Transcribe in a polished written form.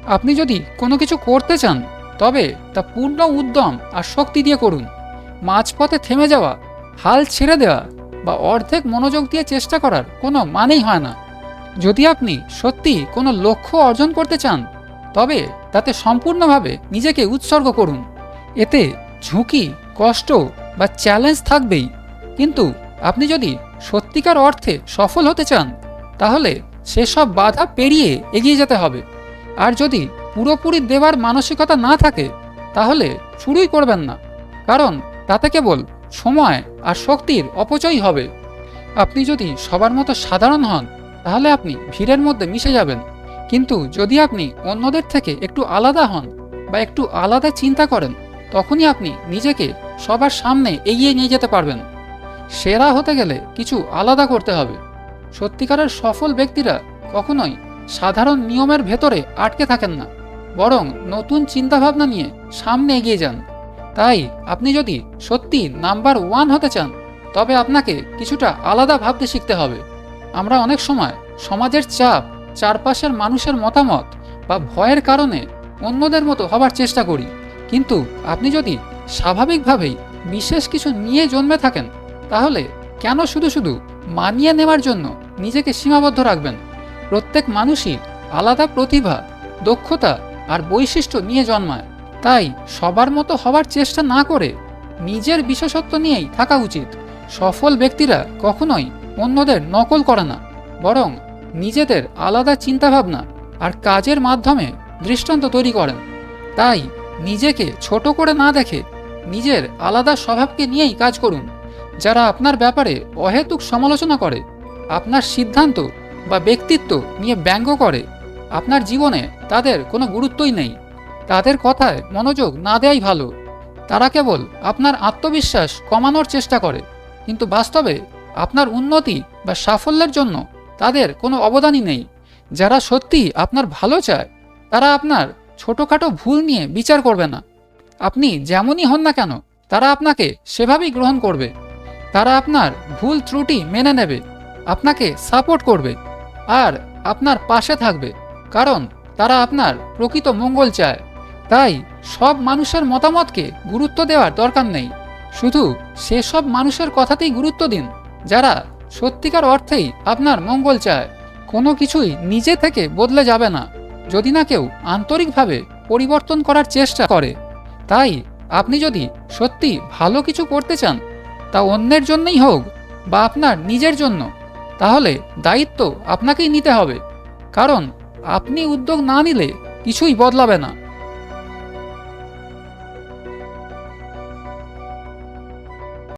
আপনি যদি কোনো কিছু করতে চান, তবে তা পূর্ণ উদ্যম আর শক্তি দিয়ে করুন। মাঝপথে থেমে যাওয়া, হাল ছেড়ে দেওয়া বা অর্ধেক মনোযোগ দিয়ে চেষ্টা করার কোনো মানেই হয় না। যদি আপনি সত্যি কোনো লক্ষ্য অর্জন করতে চান, তবে তাতে সম্পূর্ণভাবে নিজেকে উৎসর্গ করুন। এতে ঝুঁকি, কষ্ট বা চ্যালেঞ্জ থাকবেই, কিন্তু আপনি যদি সত্যিকার অর্থে সফল হতে চান, তাহলে সেসব বাধা পেরিয়ে এগিয়ে যেতে হবে। আর যদি পুরোপুরি দেওয়ার মানসিকতা না থাকে, তাহলে শুরুই করবেন না, কারণ তাতে কেবল সময় আর শক্তির অপচয় হবে। আপনি যদি সবার মতো সাধারণ হন, তাহলে আপনি ভিড়ের মধ্যে মিশে যাবেন। কিন্তু যদি আপনি অন্যদের থেকে একটু আলাদা হন বা একটু আলাদা চিন্তা করেন, তখনই আপনি নিজেকে সবার সামনে এগিয়ে নিয়ে যেতে পারবেন। সেরা হতে গেলে কিছু আলাদা করতে হবে। সত্যিকারের সফল ব্যক্তিরা কখনোই সাধারণ নিয়মের ভেতরে আটকে থাকেন না, বরং নতুন চিন্তাভাবনা নিয়ে সামনে এগিয়ে যান। তাই আপনি যদি সত্যি নাম্বার ওয়ান হতে চান, তবে আপনাকে কিছুটা আলাদা ভাবতে শিখতে হবে। আমরা অনেক সময় সমাজের চাপ, চারপাশের মানুষের মতামত বা ভয়ের কারণে অন্যদের মতো হবার চেষ্টা করি। কিন্তু আপনি যদি স্বাভাবিকভাবেই বিশেষ কিছু নিয়ে জন্মে থাকেন, তাহলে কেন শুধু শুধু মানিয়ে নেওয়ার জন্য নিজেকে সীমাবদ্ধ রাখবেন? প্রত্যেক মানুষই আলাদা প্রতিভা, দক্ষতা আর বৈশিষ্ট্য নিয়ে জন্মায়। তাই সবার মতো হওয়ার চেষ্টা না করে নিজের বিশেষত্ব নিয়েই থাকা উচিত। সফল ব্যক্তিরা কখনোই অন্যদের নকল করে না, বরং নিজেদের আলাদা চিন্তাভাবনা আর কাজের মাধ্যমে দৃষ্টান্ত তৈরি করেন। তাই নিজেকে ছোট করে না দেখে নিজের আলাদা স্বভাবকে নিয়েই কাজ করুন। যারা আপনার ব্যাপারে অহেতুক সমালোচনা করে, আপনার সিদ্ধান্ত বা ব্যক্তিত্ব নিয়ে ব্যঙ্গ করে, আপনার জীবনে তাদের কোনো গুরুত্বই নেই। তাদের কথায় মনোযোগ না দেওয়াই ভালো। তারা কেবল আপনার আত্মবিশ্বাস কমানোর চেষ্টা করে, কিন্তু বাস্তবে আপনার উন্নতি বা সাফল্যের জন্য তাদের কোনো অবদানই নেই। যারা সত্যি আপনার ভালো চায়, তারা আপনার ছোটোখাটো ভুল নিয়ে বিচার করবে না। আপনি যেমনই হন না কেন, তারা আপনাকে সেভাবেই গ্রহণ করবে। তারা আপনার ভুল ত্রুটি মেনে নেবে, আপনাকে সাপোর্ট করবে আর আপনার পাশে থাকবে, কারণ তারা আপনার প্রকৃত মঙ্গল চায়। তাই সব মানুষের মতামতকে গুরুত্ব দেওয়ার দরকার নেই। শুধু সেসব মানুষের কথাতেই গুরুত্ব দিন যারা সত্যিকার অর্থেই আপনার মঙ্গল চায়। কোনো কিছুই নিজে থেকে বদলে যাবে না যদি না কেউ আন্তরিকভাবে পরিবর্তন করার চেষ্টা করে। তাই আপনি যদি সত্যি ভালো কিছু করতে চান, তা অন্যের জন্যই হোক বা আপনার নিজের জন্য, তাহলে দায়িত্ব আপনাকেই নিতে হবে। কারণ আপনি উদ্যোগ না নিলে কিছুই বদলাবে না।